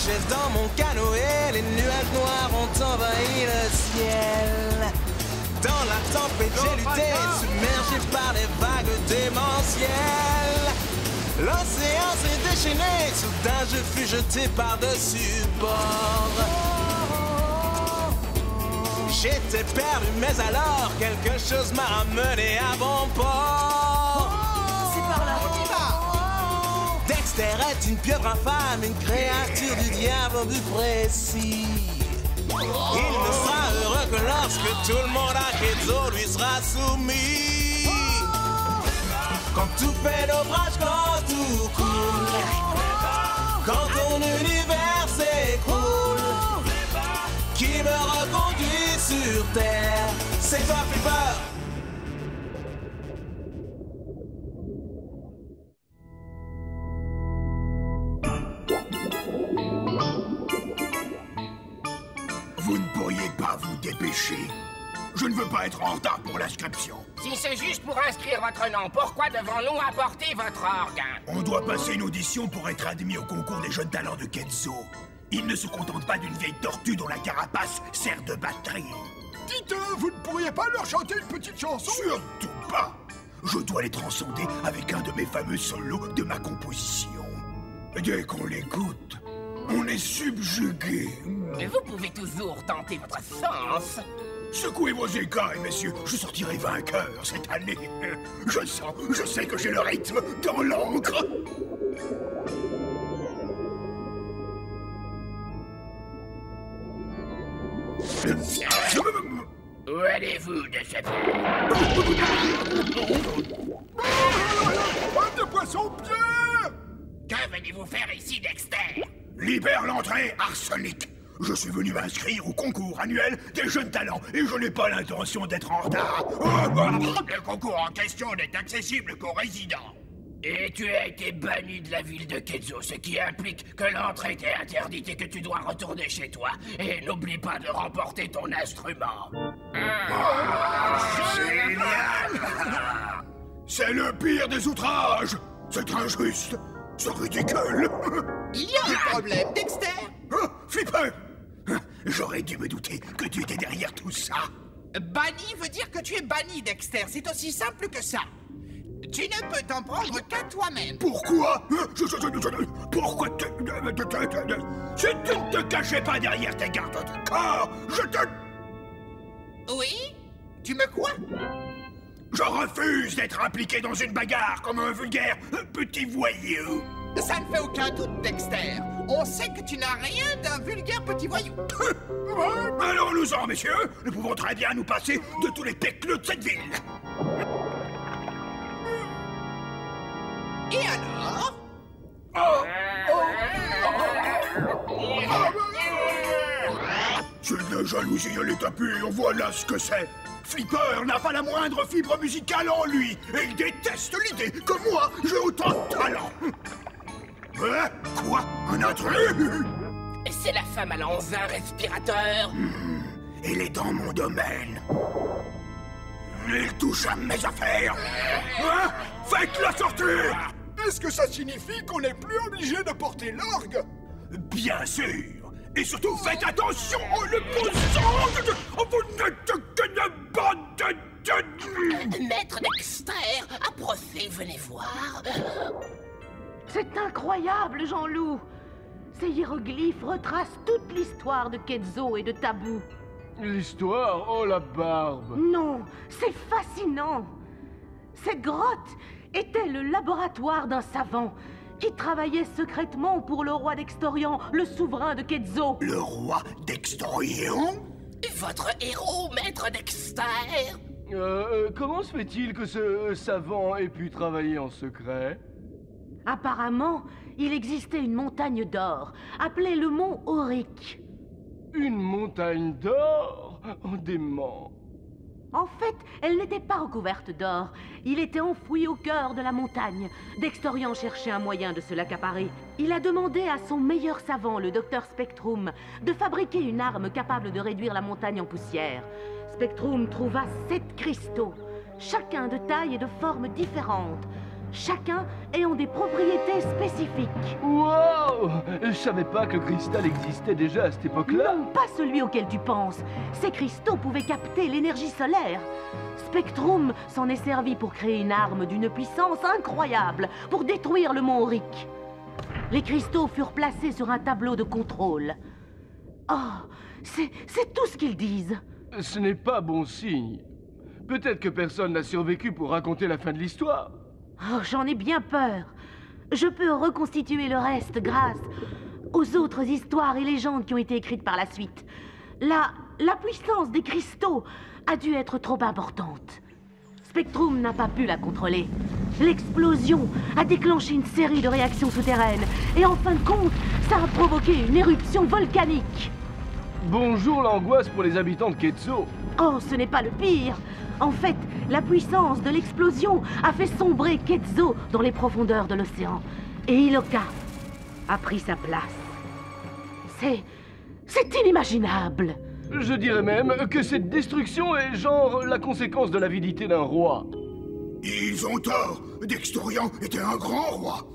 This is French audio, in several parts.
marchais dans mon canoë, les nuages noirs ont envahi le ciel. Dans la tempête, j'ai lutté, submergé par les vagues démentielles. L'océan s'est déchaîné, soudain je fus jeté par-dessus bord. J'étais perdu, mais alors quelque chose m'a ramené à bon port. C'est par là, on y va. Dexter est une pieuvre infâme, une créature du diable au but précis. Il ne sera heureux que lorsque tout le monde à Keizo lui sera soumis. Quand tout fait naufrage, quand tout coule, quand ton univers s'écroule, qui me reconduit sur terre, c'est toi Flipper. Vous ne pourriez pas vous dépêcher? Je ne veux pas être en retard pour l'inscription. Si c'est juste pour inscrire votre nom, pourquoi devons-nous apporter votre organe? On doit passer une audition pour être admis au concours des jeunes talents de Keizo. Ils ne se contentent pas d'une vieille tortue dont la carapace sert de batterie. Dites, vous ne pourriez pas leur chanter une petite chanson? Surtout pas! Je dois les transcender avec un de mes fameux solos de ma composition. Dès qu'on l'écoute, on est subjugué. Vous pouvez toujours tenter votre sens. Secouez vos écailles, messieurs, je sortirai vainqueur cette année. Je sais que j'ai le rythme dans l'encre. Où allez-vous de ce fait? Bande de poissons-pieds! Que venez-vous faire ici, Dexter? Libère l'entrée, arsenic. Je suis venu m'inscrire au concours annuel des jeunes talents et je n'ai pas l'intention d'être en retard. Le concours en question n'est accessible qu'aux résidents. Et tu as été banni de la ville de Keizo, ce qui implique que l'entrée t'est interdite et que tu dois retourner chez toi. Et n'oublie pas de remporter ton instrument. Génial! C'est le pire des outrages! C'est injuste! C'est ridicule! Il y a un problème, Dexter. Flipper! J'aurais dû me douter que tu étais derrière tout ça. Banni veut dire que tu es banni, Dexter. C'est aussi simple que ça. Tu ne peux t'en prendre qu'à toi-même. Pourquoi? Pourquoi si tu ne te cachais pas derrière tes gardes de corps, je te... Oui? Tu me quoi? Je refuse d'être impliqué dans une bagarre comme un vulgaire petit voyou. Ça ne fait aucun doute, Dexter. On sait que tu n'as rien d'un vulgaire petit voyou. Allons-nous-en, messieurs. Nous pouvons très bien nous passer de tous les pécleux de cette ville. Et alors? C'est de la jalousie à l'état pur, voilà ce que c'est. Flipper n'a pas la moindre fibre musicale en lui, et il déteste l'idée que moi, j'ai autant de talent. Quoi? Un intrus? C'est la femme à l'enzin respirateur. Elle est dans mon domaine. Il touche à mes affaires. Faites-la sortir! Est-ce que ça signifie qu'on n'est plus obligé de porter l'orgue? Bien sûr. Et surtout, faites attention en le posant. Vous n'êtes qu'une bande de... Maître Dexter, approchez, venez voir. C'est incroyable, Jean-Loup. Ces hiéroglyphes retracent toute l'histoire de Keizo et de Tabou. L'histoire? Oh, la barbe! Non, c'est fascinant. Cette grotte était le laboratoire d'un savant qui travaillait secrètement pour le roi d'Extorian, le souverain de Keizo. Le roi d'Extorian? Votre héros, Maître Dexter? Comment se fait-il que ce savant ait pu travailler en secret? Apparemment, il existait une montagne d'or, appelée le mont Auric. Une montagne d'or? Oh, dément! En fait, elle n'était pas recouverte d'or. Il était enfoui au cœur de la montagne. Dextorian cherchait un moyen de se l'accaparer. Il a demandé à son meilleur savant, le docteur Spectrum, de fabriquer une arme capable de réduire la montagne en poussière. Spectrum trouva 7 cristaux, chacun de taille et de forme différentes. chacun ayant des propriétés spécifiques. Wow! Je savais pas que le cristal existait déjà à cette époque-là. Non, pas celui auquel tu penses. Ces cristaux pouvaient capter l'énergie solaire. Spectrum s'en est servi pour créer une arme d'une puissance incroyable pour détruire le mont Auric. Les cristaux furent placés sur un tableau de contrôle. Oh, c'est tout ce qu'ils disent. Ce n'est pas bon signe. Peut-être que personne n'a survécu pour raconter la fin de l'histoire. Oh, j'en ai bien peur. Je peux reconstituer le reste grâce aux autres histoires et légendes qui ont été écrites par la suite. La puissance des cristaux a dû être trop importante. Spectrum n'a pas pu la contrôler. L'explosion a déclenché une série de réactions souterraines. Et en fin de compte, ça a provoqué une éruption volcanique. Bonjour l'angoisse pour les habitants de Quetzal. Oh, ce n'est pas le pire. En fait, la puissance de l'explosion a fait sombrer Quetzal dans les profondeurs de l'océan. Et Iloka a pris sa place. C'est inimaginable. Je dirais même que cette destruction est genre la conséquence de l'avidité d'un roi. Ils ont tort. Dextorian était un grand roi.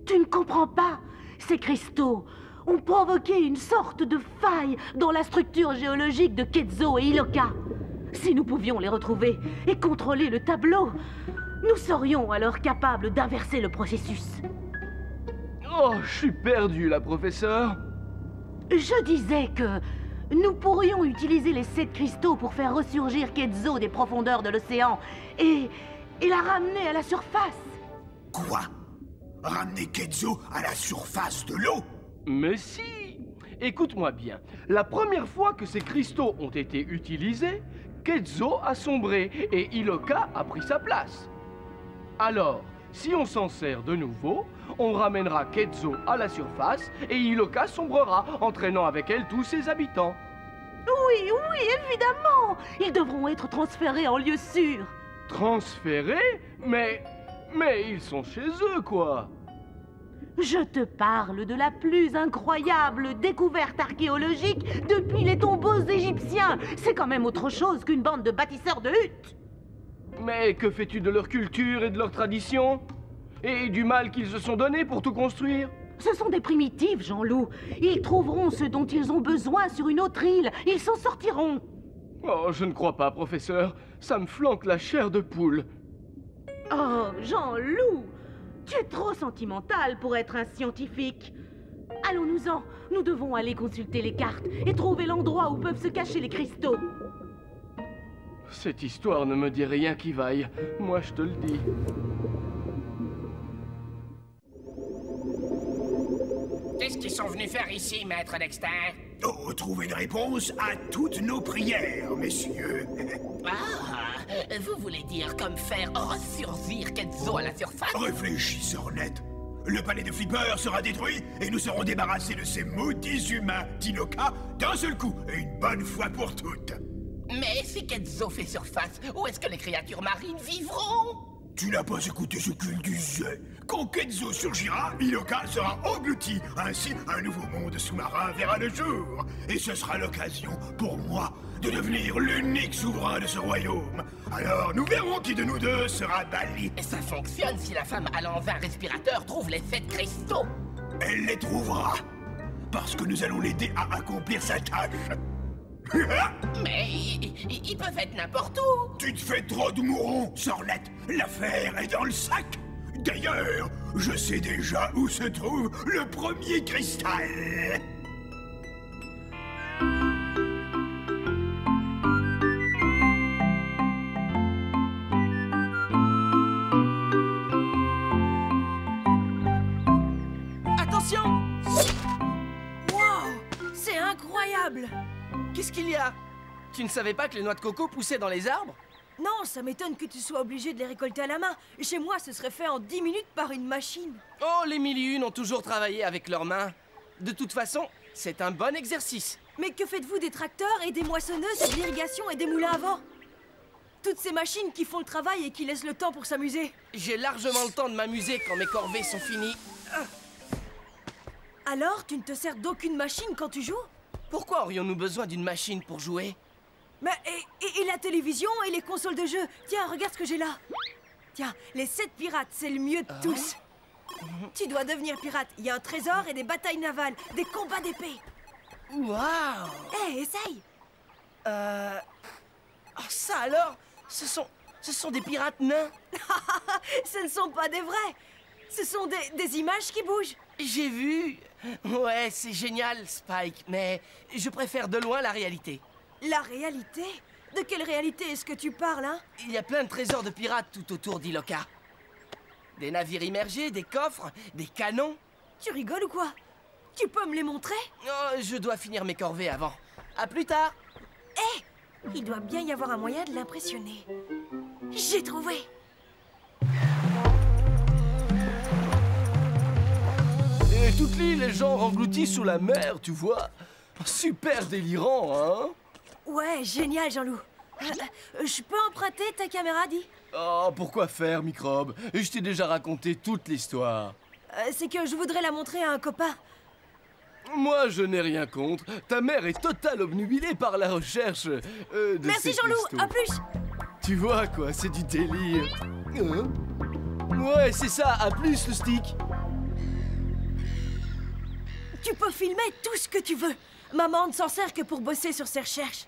Tu ne comprends pas. Ces cristaux ont provoqué une sorte de faille dans la structure géologique de Quetzal et Iloka. Si nous pouvions les retrouver et contrôler le tableau, nous serions alors capables d'inverser le processus. Oh, je suis perdu là, professeur. Je disais que nous pourrions utiliser les 7 cristaux pour faire ressurgir Quetzal des profondeurs de l'océan et la ramener à la surface. Quoi? Ramener Quetzal à la surface de l'eau? Mais si! Écoute-moi bien. La première fois que ces cristaux ont été utilisés, Quetzal a sombré et Iloka a pris sa place. Alors, si on s'en sert de nouveau, on ramènera Quetzal à la surface et Iloka sombrera, entraînant avec elle tous ses habitants. Oui, évidemment! Ils devront être transférés en lieu sûr. Transférés? Mais ils sont chez eux, quoi! Je te parle de la plus incroyable découverte archéologique depuis les tombeaux égyptiens. C'est quand même autre chose qu'une bande de bâtisseurs de huttes. Mais que fais-tu de leur culture et de leur tradition? Et du mal qu'ils se sont donné pour tout construire? Ce sont des primitifs, Jean-Loup. Ils trouveront ce dont ils ont besoin sur une autre île. Ils s'en sortiront. Oh, je ne crois pas, professeur. Ça me flanque la chair de poule. Oh, Jean-Loup! Tu es trop sentimental pour être un scientifique. Allons-nous-en. Nous devons aller consulter les cartes et trouver l'endroit où peuvent se cacher les cristaux. Cette histoire ne me dit rien qui vaille. Moi, je te le dis. Qu'est-ce qu'ils sont venus faire ici, maître Dexter? Oh, trouver une réponse à toutes nos prières, messieurs. Ah, vous voulez dire comme faire ressurgir Quetzal à la surface? Réfléchis, Sornette. Le palais de Flipper sera détruit et nous serons débarrassés de ces maudits humains d'Iloka d'un seul coup et une bonne fois pour toutes. Mais si Quetzal fait surface, où est-ce que les créatures marines vivront? Tu n'as pas écouté ce qu'il disait. Quand Quetzal surgira, Iloka sera englouti. Ainsi, un nouveau monde sous-marin verra le jour. Et ce sera l'occasion pour moi de devenir l'unique souverain de ce royaume. Alors, nous verrons qui de nous deux sera banni. Et ça fonctionne si la femme à l'envers respirateur trouve les 7 cristaux. Elle les trouvera. Parce que nous allons l'aider à accomplir sa tâche. Mais ils peuvent être n'importe où. Tu te fais trop de mourons, Sornette. L'affaire est dans le sac. D'ailleurs, je sais déjà où se trouve le premier cristal. Attention! Wow! C'est incroyable! Qu'est-ce qu'il y a? Tu ne savais pas que les noix de coco poussaient dans les arbres? Non, ça m'étonne que tu sois obligé de les récolter à la main. Chez moi, ce serait fait en 10 minutes par une machine. Oh, les 1001 ont toujours travaillé avec leurs mains. De toute façon, c'est un bon exercice. Mais que faites-vous des tracteurs et des moissonneuses et de l'irrigation et des moulins à vent? Toutes ces machines qui font le travail et qui laissent le temps pour s'amuser. J'ai largement le temps de m'amuser quand mes corvées sont finies. Alors, tu ne te sers d'aucune machine quand tu joues? Pourquoi aurions-nous besoin d'une machine pour jouer? Mais et la télévision et les consoles de jeu? Tiens, regarde ce que j'ai là. Tiens, les 7 pirates, c'est le mieux de tous. Tu dois devenir pirate. Il y a un trésor et des batailles navales, des combats d'épée. Waouh! Hé, essaye. Oh, ça alors? Ce sont des pirates nains? Ce ne sont pas des vrais. Ce sont des images qui bougent. J'ai vu. Ouais, c'est génial, Spike, mais je préfère de loin la réalité. La réalité? De quelle réalité est-ce que tu parles, hein? Il y a plein de trésors de pirates tout autour d'Iloka. Des navires immergés, des coffres, des canons. Tu rigoles ou quoi? Tu peux me les montrer? Oh, je dois finir mes corvées avant. À plus tard. Hé! Il doit bien y avoir un moyen de l'impressionner. J'ai trouvé! Et toute l'île est genre engloutie sous la mer, tu vois. Super délirant, hein? Ouais, génial, Jean-Loup. Je peux emprunter ta caméra, dis? Oh, pourquoi faire, Microbe? Je t'ai déjà raconté toute l'histoire. C'est que je voudrais la montrer à un copain. Moi, je n'ai rien contre. Ta mère est totale obnubilée par la recherche de Merci, ces Jean-Loup, cristaux. à plus! Tu vois, quoi, c'est du délire. Hein? Ouais, c'est ça, à plus, le stick. Tu peux filmer tout ce que tu veux. Maman ne s'en sert que pour bosser sur ses recherches.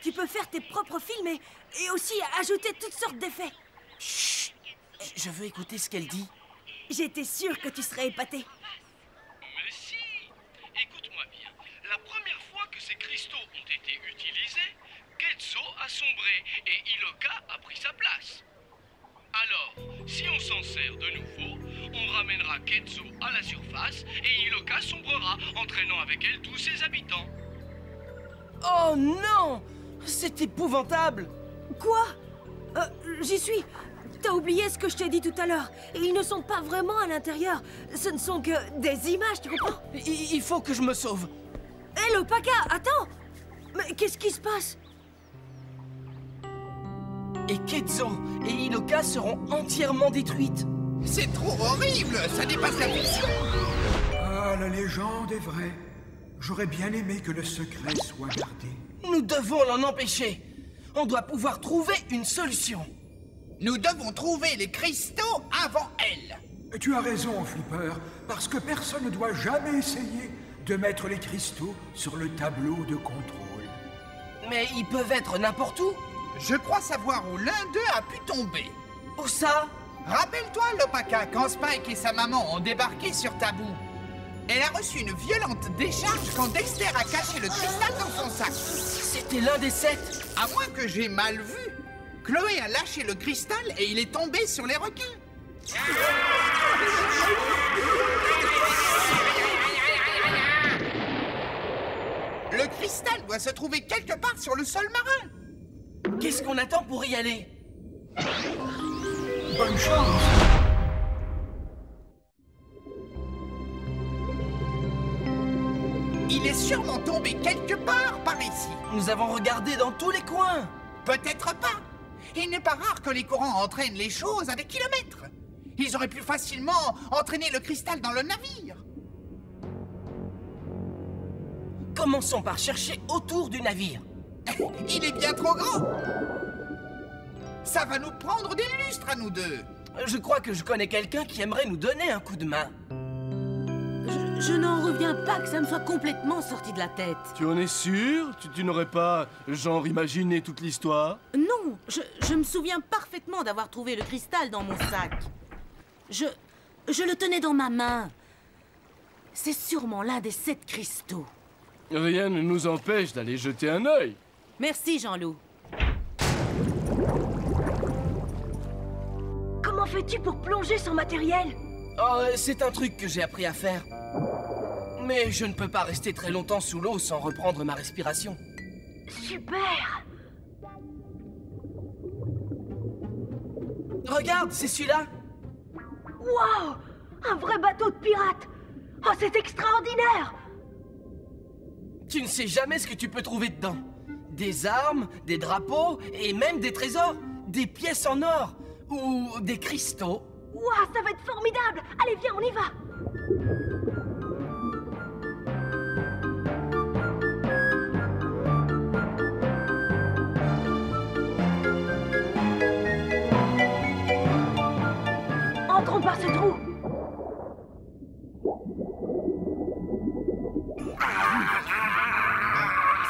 Tu peux faire tes propres films et aussi ajouter toutes sortes d'effets. Chut! Je veux écouter ce qu'elle dit. J'étais sûre que tu serais épaté. Mais si! Écoute-moi bien. La première fois que ces cristaux ont été utilisés, Ketzo a sombré et Iloka a pris sa place. Alors, si on s'en sert de nouveau, on ramènera Ketzo à la surface et Iloka sombrera, entraînant avec elle tous ses habitants. Oh non! C'est épouvantable! Quoi? J'y suis. T'as oublié ce que je t'ai dit tout à l'heure. Et ils ne sont pas vraiment à l'intérieur. Ce ne sont que des images, tu comprends? Il faut que je me sauve. Hé, l'Opaka, attends! Mais qu'est-ce qui se passe? Et Ketzo et Iloka seront entièrement détruites. C'est trop horrible, ça dépasse la fiction. Ah, la légende est vraie. J'aurais bien aimé que le secret soit gardé. Nous devons l'en empêcher. On doit pouvoir trouver une solution. Nous devons trouver les cristaux avant elle. Tu as raison, Flipper, parce que personne ne doit jamais essayer de mettre les cristaux sur le tableau de contrôle. Mais ils peuvent être n'importe où. Je crois savoir où l'un d'eux a pu tomber. Où ça? Rappelle-toi, Lopaka, quand Spike et sa maman ont débarqué sur Tabou. Elle a reçu une violente décharge quand Dexter a caché le cristal dans son sac. C'était l'un des 7. À moins que j'ai mal vu. Chloé a lâché le cristal et il est tombé sur les requins. Le cristal doit se trouver quelque part sur le sol marin. Qu'est-ce qu'on attend pour y aller? Bonne chance! Il est sûrement tombé quelque part par ici. Nous avons regardé dans tous les coins. Peut-être pas. Il n'est pas rare que les courants entraînent les choses à des kilomètres. Ils auraient pu facilement entraîner le cristal dans le navire. Commençons par chercher autour du navire. Il est bien trop grand. Ça va nous prendre des lustres à nous deux. Je crois que je connais quelqu'un qui aimerait nous donner un coup de main. Je n'en reviens pas que ça me soit complètement sorti de la tête. Tu en es sûr? Tu n'aurais pas, genre, imaginé toute l'histoire? Non, je me souviens parfaitement d'avoir trouvé le cristal dans mon sac. Je le tenais dans ma main. C'est sûrement l'un des 7 cristaux. Rien ne nous empêche d'aller jeter un œil. Merci, Jean-Loup. Comment fais-tu pour plonger sans matériel? Oh, c'est un truc que j'ai appris à faire. Mais je ne peux pas rester très longtemps sous l'eau sans reprendre ma respiration. Super! Regarde, c'est celui-là. Waouh! Un vrai bateau de pirate! Oh, c'est extraordinaire! Tu ne sais jamais ce que tu peux trouver dedans. Des armes, des drapeaux et même des trésors. Des pièces en or ou des cristaux. Waouh, ça va être formidable! Allez, viens, on y va!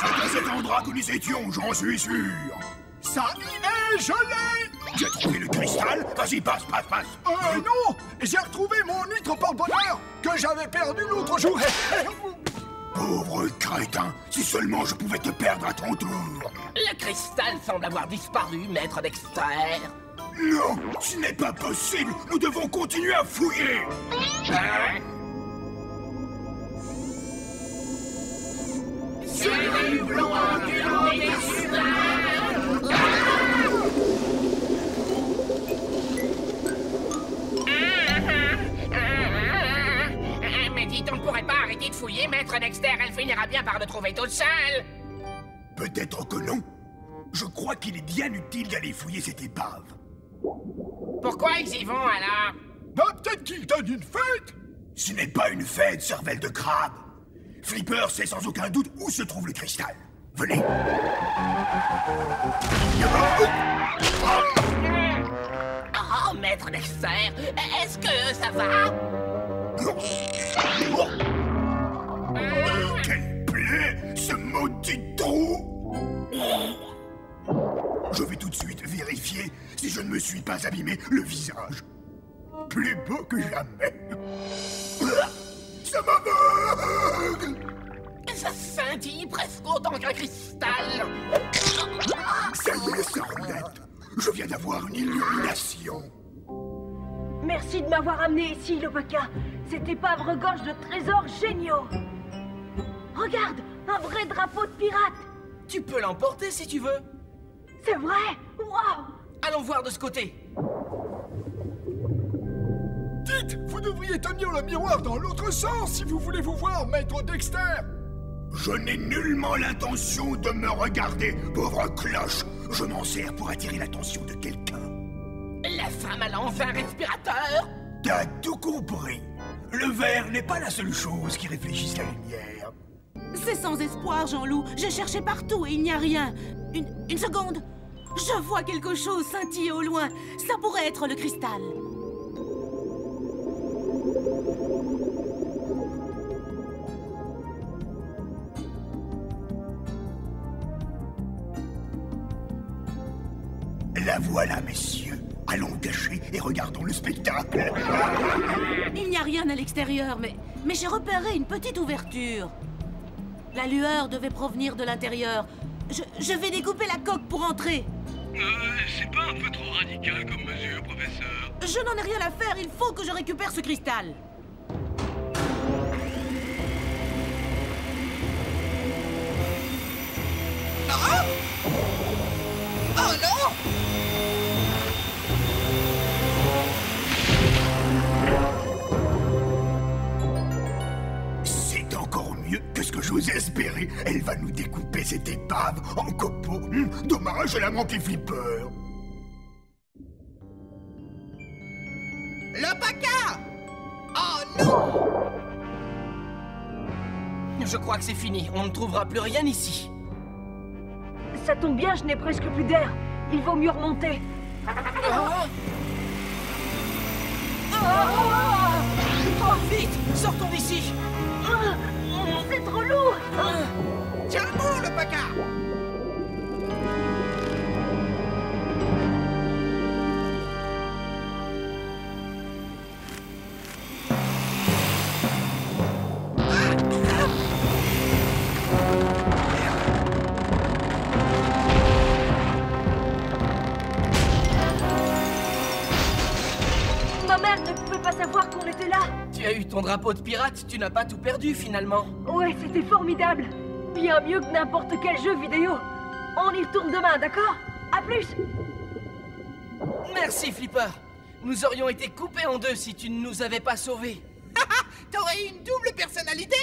C'est à cet endroit que nous étions, j'en suis sûr. Ça y est, je l'ai! Tu as trouvé le cristal? Vas-y, passe. Non! J'ai retrouvé mon huître porte-bonheur que j'avais perdu l'autre jour. Pauvre crétin, si seulement je pouvais te perdre à ton tour. Le cristal semble avoir disparu, maître Dexter. Non, ce n'est pas possible. Nous devons continuer à fouiller. C'est du blanc ambulant des Mais dites, on ne pourrait pas arrêter de fouiller, maître Dexter. Elle finira bien par le trouver toute seule. Peut-être que non. Je crois qu'il est bien utile d'aller fouiller cette épave. Pourquoi ils y vont, alors? Bah, peut-être qu'il donne une fête! Ce n'est pas une fête, cervelle de crabe. Flipper sait sans aucun doute où se trouve le cristal. Venez. Oh, maître Dexter, est-ce que ça va? Quelle plaie, ce maudit trou! Je vais tout de suite vérifier si je ne me suis pas abîmé le visage. Plus beau que jamais. Ça m'aveugle! Ça scintille presque autant qu'un cristal. Ça y est, Sornette. Je viens d'avoir une illumination. Merci de m'avoir amené ici, Lopaka. Cette épave regorge de trésors géniaux. Regarde, un vrai drapeau de pirate. Tu peux l'emporter si tu veux. C'est vrai? Waouh! Allons voir de ce côté. Dites, vous devriez tenir le miroir dans l'autre sens si vous voulez vous voir, maître Dexter. Je n'ai nullement l'intention de me regarder, pauvre cloche. Je m'en sers pour attirer l'attention de quelqu'un. La femme a enfin un respirateur. T'as tout compris. Le verre n'est pas la seule chose qui réfléchisse la lumière. C'est sans espoir, Jean-Loup. J'ai cherché partout et il n'y a rien. Une seconde. Je vois quelque chose scintiller au loin. Ça pourrait être le cristal. La voilà, messieurs. Allons nous cacher et regardons le spectacle. Il n'y a rien à l'extérieur, mais j'ai repéré une petite ouverture. La lueur devait provenir de l'intérieur. Je vais découper la coque pour entrer. C'est pas un peu trop radical comme mesure, professeur? Je n'en ai rien à faire, il faut que je récupère ce cristal. Ah! Oh non! C'est encore mieux que ce que j'osais espérer. Elle va nous découper cette épave en copeaux. Dommage, elle a manqué Flipper. Lopaka! Oh non! Je crois que c'est fini. On ne trouvera plus rien ici. Ça tombe bien, je n'ai presque plus d'air. Il vaut mieux remonter. Oh, vite! Sortons d'ici! C'est trop lourd. Tiens bon, Lopaka! Ma mère ne pouvait pas savoir qu'on était là. Tu as eu ton drapeau de pirate, tu n'as pas tout perdu finalement. Ouais, c'était formidable. Bien mieux que n'importe quel jeu vidéo. On y retourne demain, d'accord? À plus. Merci, Flipper. Nous aurions été coupés en deux si tu ne nous avais pas sauvés. T'aurais eu une double personnalité?